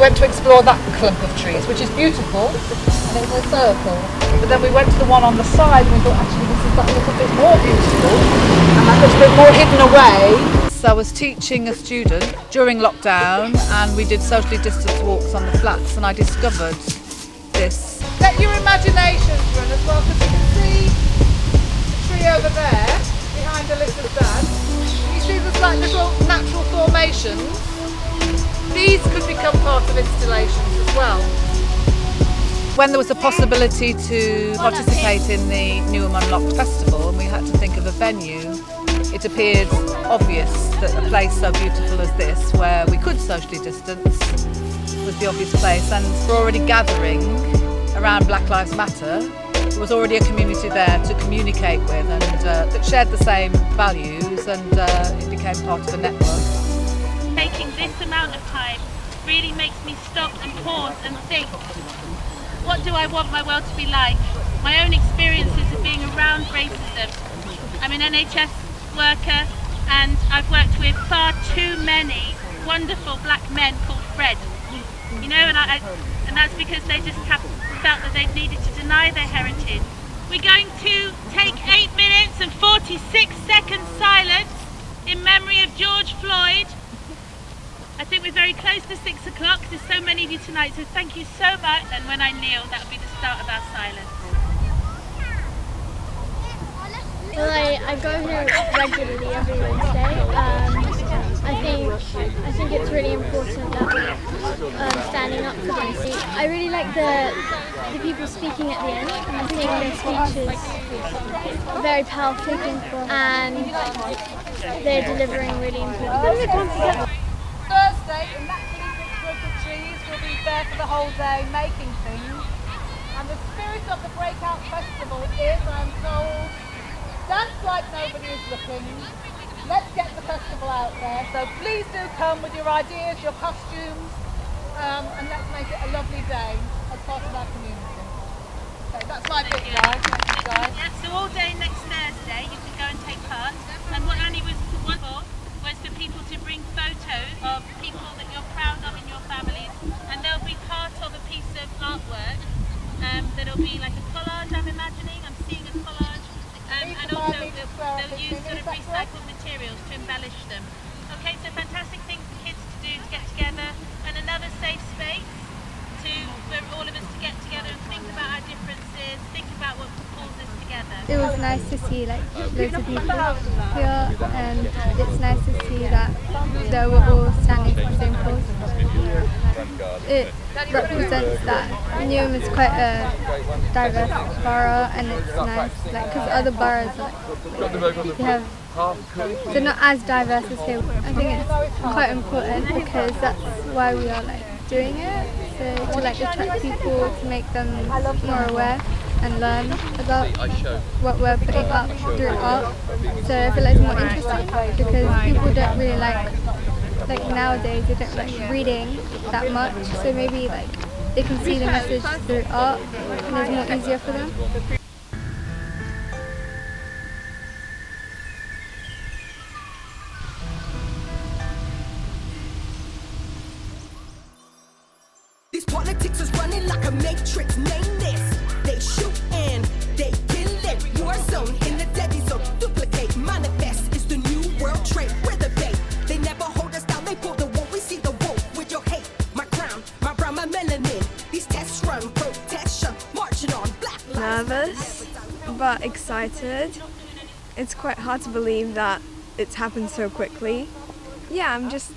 went to explore that clump of trees, which is beautiful, and it was a circle. But then we went to the one on the side and we thought, actually, this is that little bit more beautiful, and that little bit more hidden away. So I was teaching a student during lockdown, and we did socially distanced walks on the flats, and I discovered this. Let your imaginations run as well, because you can see the tree over there, behind Alyssa's dad. You see there's like little natural formations. These could become part of installations as well. When there was a possibility to participate in the Newham Unlocked Festival and we had to think of a venue, it appeared obvious that a place so beautiful as this, where we could socially distance, was the obvious place. And we're already gathering around Black Lives Matter. There was already a community there to communicate with and that shared the same values, and it became part of a network. Taking this amount of time really makes me stop and pause and think, what do I want my world to be like? My own experiences of being around racism. I'm an NHS worker and I've worked with far too many wonderful black men called Fred. You know, and that's because they just have felt that they needed to deny their heritage. We're going to take 8 minutes and 46 seconds silence in memory of George Floyd. I think we're very close to 6 o'clock. There's so many of you tonight, so thank you so much. And when I kneel, that'll be the start of our silence. Well, I go here regularly every Wednesday. I think it's really important that we're standing up for this. I really like the people speaking at the end. I think their speeches are very powerful and they're delivering really important. Thursday, in that big group of trees, we'll be there for the whole day making things. And the spirit of the Breakout Festival is, I'm told, dance like nobody is looking. Let's get the festival out there. So please do come with your ideas, your costumes, and let's make it a lovely day as part of our community. So that's my bit, guys. Thank you, guys. Yeah, so all day next Thursday you can go and take part. And what Annie was for was for people to bring photos of people that you're proud of in your families, and they'll be part of a piece of artwork that'll be like a collage, I'm imagining. I'm seeing a collage, and also they'll use sort of recycled materials to embellish them. Okay, so fantastic things for kids to do, to get together, and another safe space for all of us to get together and think about our differences, think about what pulls us together. It was nice to see like loads of people here, and it's nice to see that they were all standing for the same cause. It represents that Newham is quite a diverse borough, and it's nice, like, because other boroughs they're not as diverse as here. I think it's quite important because that's why we are like doing it, so to like attract people, to make them more aware and learn about what we're putting up through art. So I feel like it's more interesting because people don't really like nowadays they don't like reading that much, so maybe like they can see the message through art and it's more easier for them. These politics is running like a matrix, name this. They shoot and they kill it. War zone in the deadly zone. Duplicate, manifest is the new world trade. We're the bait. They never hold us down, they pull the wool. We see the wool with your hate. My crown, my brown, my melanin. These tests run, protection, marching on black lives. Nervous, but excited. It's quite hard to believe that it's happened so quickly. Yeah, I'm just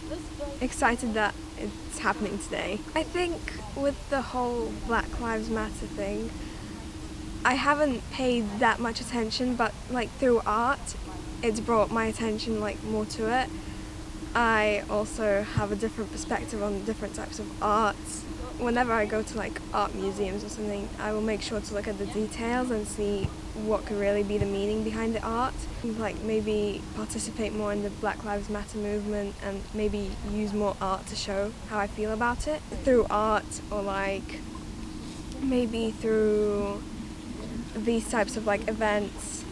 excited that it's happening today. I think with the whole Black Lives Matter thing, I haven't paid that much attention, but like through art, it's brought my attention like more to it. I also have a different perspective on different types of art. Whenever I go to like art museums or something, I will make sure to look at the details and see what could really be the meaning behind the art. Like maybe participate more in the Black Lives Matter movement and maybe use more art to show how I feel about it. Through art, or like maybe through these types of like events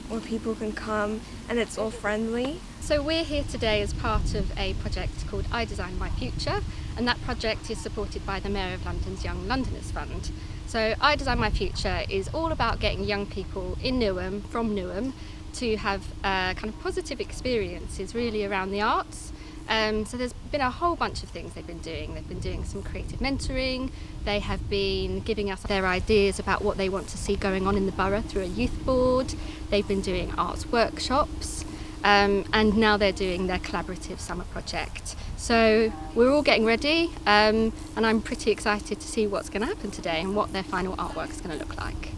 where people can come and it's all friendly. So we're here today as part of a project called I Design My Future, and that project is supported by the Mayor of London's Young Londoners Fund. So I Design My Future is all about getting young people in Newham, from Newham, to have kind of positive experiences really around the arts. So there's been a whole bunch of things they've been doing. They've been doing some creative mentoring. They have been giving us their ideas about what they want to see going on in the borough through a youth board. They've been doing arts workshops, and now they're doing their collaborative summer project. So we're all getting ready, and I'm pretty excited to see what's going to happen today and what their final artwork is going to look like.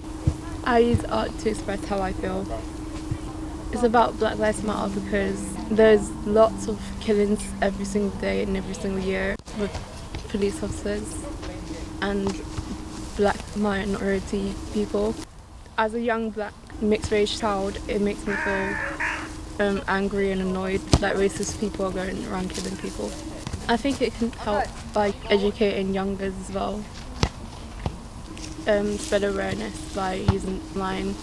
I use art to express how I feel. It's about Black Lives Matter because there's lots of killings every single day and every single year with police officers and black minority people. As a young black mixed race child, it makes me feel angry and annoyed that racist people are going around killing people. I think it can help by educating youngers as well. Spread awareness by using line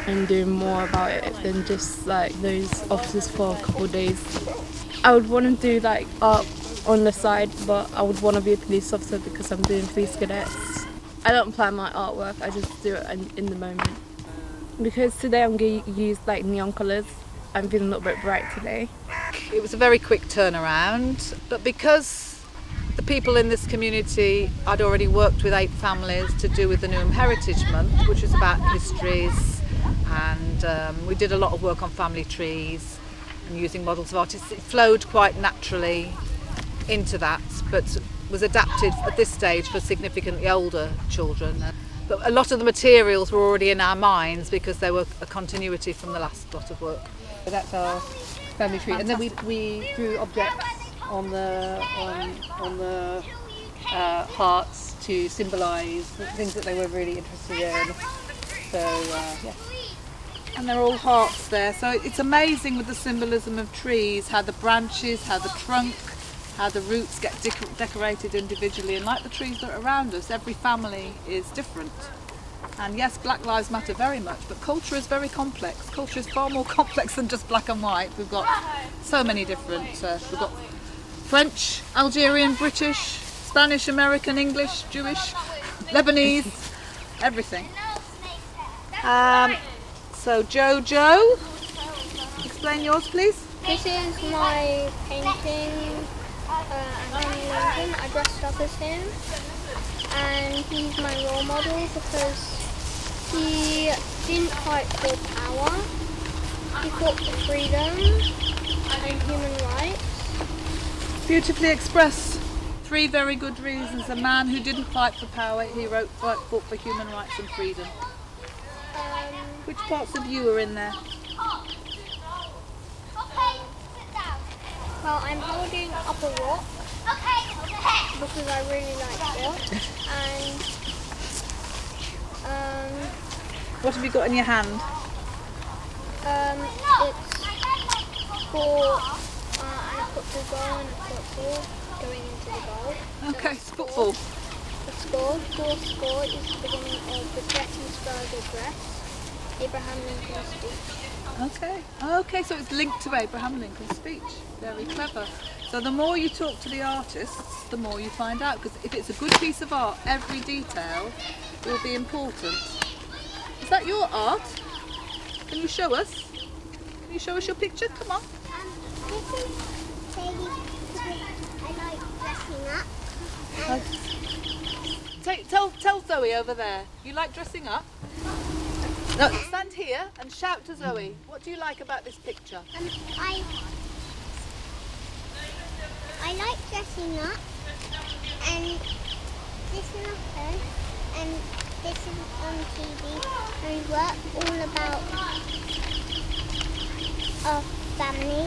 and doing more about it than just like those officers for a couple of days. I would want to do like art on the side, but I would want to be a police officer because I'm doing police cadets. I don't plan my artwork, I just do it in the moment. Because today I'm going to use like neon colours. I'm feeling a little bit bright today. It was a very quick turnaround, but because the people in this community, I'd already worked with 8 families to do with the Newham Heritage Month, which was about histories, and we did a lot of work on family trees and using models of artists. It flowed quite naturally into that, but was adapted at this stage for significantly older children. But a lot of the materials were already in our minds because they were a continuity from the last lot of work. That's our family tree, and then we drew objects on the hearts to symbolise things that they were really interested in. So yeah. And they're all hearts there, so it's amazing with the symbolism of trees, how the branches, how the trunk, how the roots get decorated individually, and like the trees that are around us, every family is different. And yes, Black Lives Matter very much, but culture is very complex. Culture is far more complex than just black and white. We've got so many different, we've got French, Algerian, British, Spanish, American, English, Jewish, Lebanese, everything. So Jojo, explain yours please. This is my painting, Anthony Lincoln. I dressed up as him, and he's my role model because he didn't fight for power, he fought for freedom and human rights. Beautifully expressed. 3 very good reasons. A man who didn't fight for power, he fought for human rights and freedom. Which parts of you are in there? Well, I'm holding up a rock because I really like rocks, and What have you got in your hand? it's for I put the ball and a football going into the goal. Okay, it's football. The score is the beginning of the Gettysburg Address, Abraham Lincoln's speech. Okay, so it's linked to Abraham Lincoln's speech. Very clever. So the more you talk to the artists, the more you find out, because if it's a good piece of art, every detail will be important. Is that your art? Can you show us? Can you show us your picture? Come on. This is Sadie because I like dressing up. Tell Zoe over there. You like dressing up? No, stand here and shout to Zoe. What do you like about this picture? I like dressing up, and this is us, and this is on TV, and we work all about our family.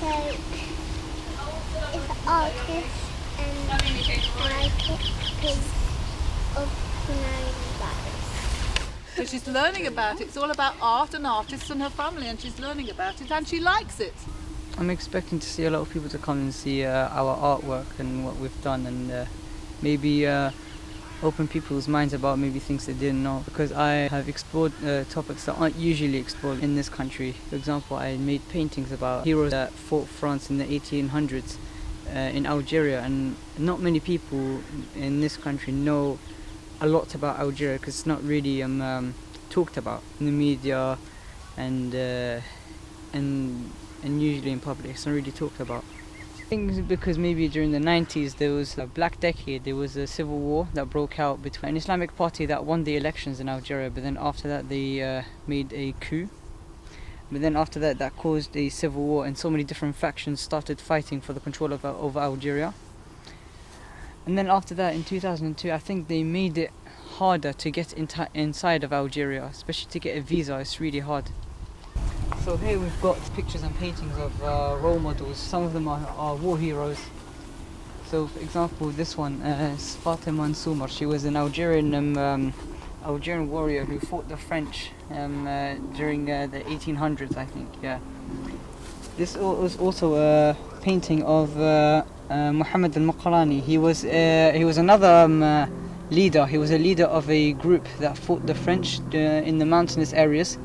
So it's an artist, and I like it because of coronavirus. So she's learning about it. It's all about art and artists and her family, and she's learning about it, and she likes it. I'm expecting to see a lot of people to come and see our artwork and what we've done, and maybe open people's minds about maybe things they didn't know, because I have explored topics that aren't usually explored in this country. For example, I made paintings about heroes that fought France in the 1800s, in Algeria, and not many people in this country know a lot about Algeria because it's not really talked about in the media and usually in public. It's not really talked about. I think because maybe during the 90s there was a black decade, there was a civil war that broke out between an Islamic party that won the elections in Algeria, but then after that they made a coup. But then after that, that caused a civil war, and so many different factions started fighting for the control of over Algeria. And then after that, in 2002, I think they made it harder to get inside of Algeria, especially to get a visa. It's really hard. So here we've got pictures and paintings of role models. Some of them are war heroes. So for example, this one is Fatima Nsoumar. She was an Algerian warrior who fought the French during the 1800s, I think. Yeah. This was also a painting of Muhammad al-Maqarani. He was another leader. He was a leader of a group that fought the French in the mountainous areas.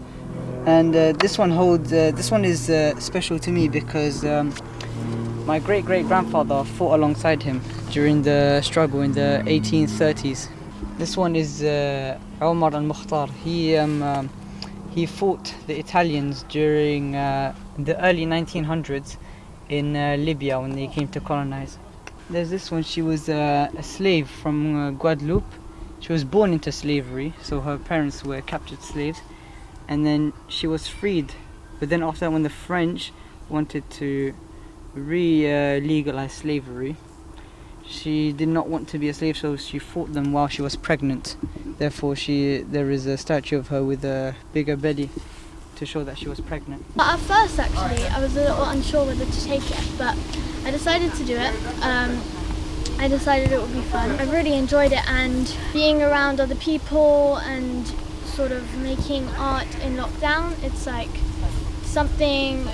And this one is special to me because my great-great-grandfather fought alongside him during the struggle in the 1830s. This one is Omar al-Mukhtar. He fought the Italians during the early 1900s in Libya when they came to colonize. There's this one. She was a slave from Guadeloupe. She was born into slavery, so her parents were captured slaves, and then she was freed. But then after that, when the French wanted to legalize slavery, she did not want to be a slave, so she fought them while she was pregnant. Therefore, there is a statue of her with a bigger belly to show that she was pregnant. At first, actually, I was a little unsure whether to take it, but I decided to do it. I decided it would be fun. I really enjoyed it, and being around other people and sort of making art in lockdown, it's something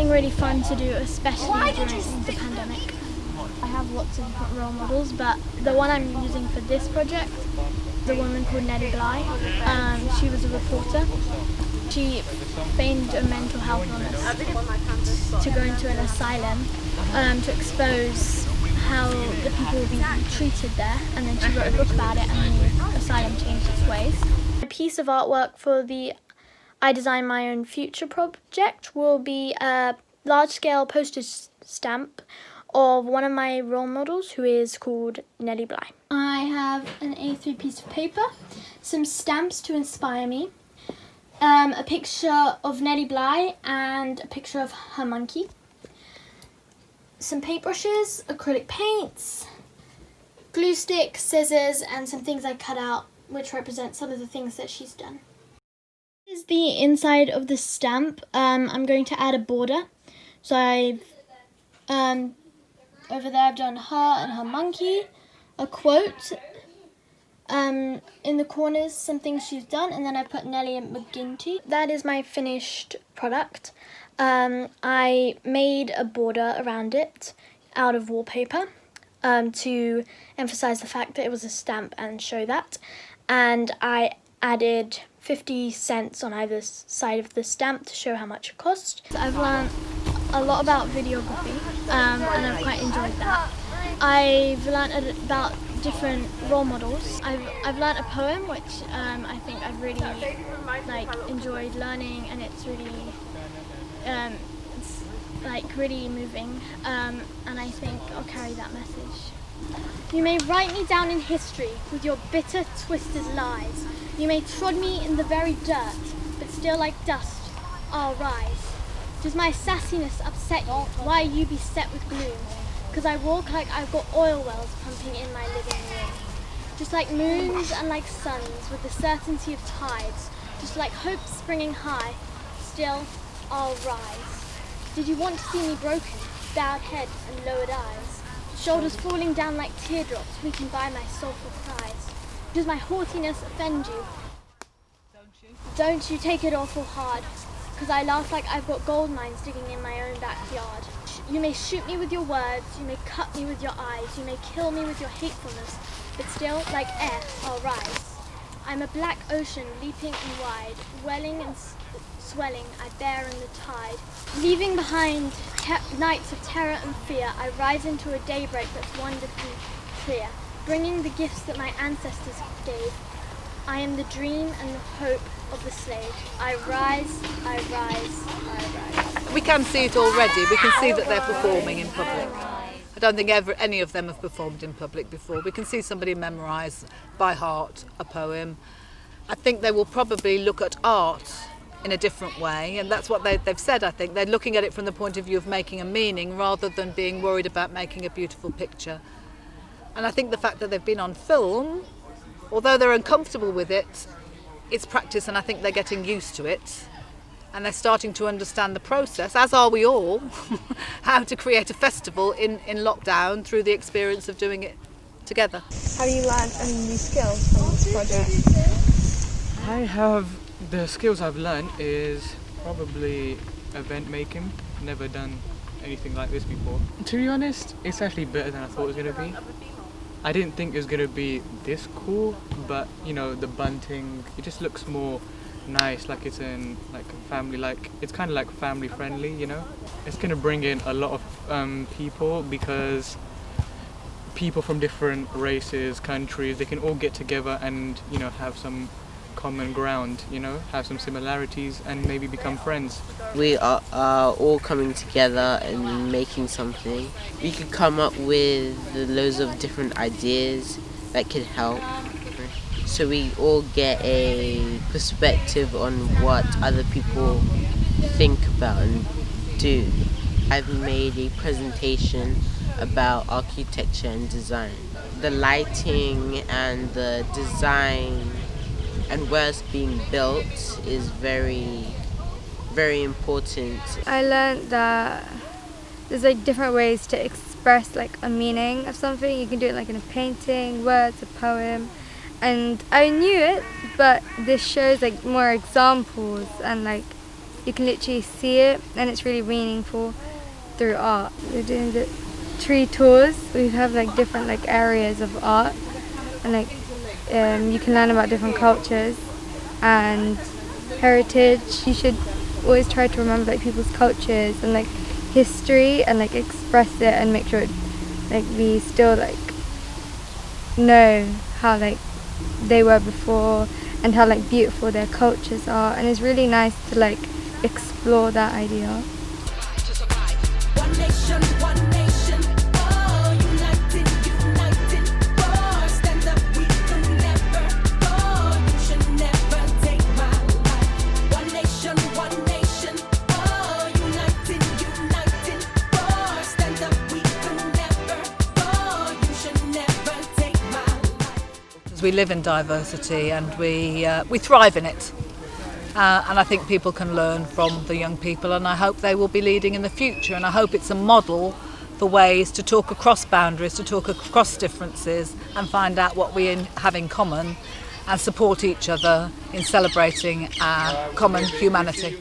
really fun to do, especially during the pandemic. I have lots of different role models, but the one I'm using for this project is a woman called Nelly Bly. She was a reporter. She feigned a mental health illness to go into an asylum to expose how the people were being treated there, and then she wrote a book about it, and the asylum changed its ways. A piece of artwork for the I Design My Own Future project will be a large-scale postage stamp of one of my role models, who is called Nelly Bly. I have an A3 piece of paper, some stamps to inspire me, a picture of Nelly Bly and a picture of her monkey, some paintbrushes, acrylic paints, glue sticks, scissors, and some things I cut out which represent some of the things that she's done. This is the inside of the stamp. I'm going to add a border. So I've over there I've done her and her monkey, a quote, in the corners some things she's done, and then I put Nelly McGinty. That is my finished product. I made a border around it out of wallpaper to emphasize the fact that it was a stamp and show that, and I added 50 cents on either side of the stamp to show how much it cost. I've learned a lot about videography, and I've quite enjoyed that. I've learned about different role models. I've learned a poem which I think I've really enjoyed learning, and it's really really moving, and I think I'll carry that message. You may write me down in history with your bitter, twisted lies. You may trod me in the very dirt, but still like dust I'll rise. Does my sassiness upset you? Why you beset with gloom? 'Cause I walk like I've got oil wells pumping in my living room. Just like moons and like suns, with the certainty of tides, just like hope springing high, still I'll rise. Did you want to see me broken, bowed head and lowered eyes, shoulders falling down like teardrops, weakened by my soulful cries? Does my haughtiness offend you? Don't you take it awful hard, 'cause I laugh like I've got gold mines digging in my own backyard. You may shoot me with your words, you may cut me with your eyes, you may kill me with your hatefulness, but still, like air, I'll rise. I'm a black ocean leaping and wide, welling and swelling, I bear in the tide. Leaving behind nights of terror and fear, I rise into a daybreak that's wonderfully clear, bringing the gifts that my ancestors gave. I am the dream and the hope of the slave. I rise, I rise, I rise. We can see it already. We can see that they're performing in public. I don't think any of them have performed in public before. We can see somebody memorise by heart a poem. I think they will probably look at art in a different way, and that's what they've said. I think they're looking at it from the point of view of making a meaning rather than being worried about making a beautiful picture. And I think the fact that they've been on film, although they're uncomfortable with it, it's practice, and I think they're getting used to it. And they're starting to understand the process, as are we all, how to create a festival in lockdown through the experience of doing it together. Have you learned any new skills from this project? The skills I've learned is probably event making. Never done anything like this before. To be honest, it's actually better than I thought it was going to be. I didn't think it was going to be this cool, but you know, the bunting, it just looks more nice, like it's in like a family, like it's kind of like family friendly, you know. It's going to bring in a lot of people, because people from different races, countries, they can all get together and, you know, have some common ground, you know, have some similarities and maybe become friends. We are all coming together and making something. We could come up with loads of different ideas that could help. So we all get a perspective on what other people think about and do. I've made a presentation about architecture and design. The lighting and the design and where it's being built is very, very important. I learned that there's like different ways to express like a meaning of something. You can do it like in a painting, words, a poem. And I knew it, but this shows like more examples, and like you can literally see it, and it's really meaningful through art. We're doing the tree tours. We have like different like areas of art, and like you can learn about different cultures and heritage. You should always try to remember like people's cultures and like history, and like express it and make sure like we still like know how like they were before and how like beautiful their cultures are, and it's really nice to like explore that idea. One nation, one nation, oh, united, united, oh, stand up, we can never, oh, you should never take my life. One nation, oh, united, united, oh, stand up, we can never, oh, you should never take my life. We live in diversity, and we thrive in it. And I think people can learn from the young people, and I hope they will be leading in the future, and I hope it's a model for ways to talk across boundaries, to talk across differences and find out what we have in common and support each other in celebrating our common humanity.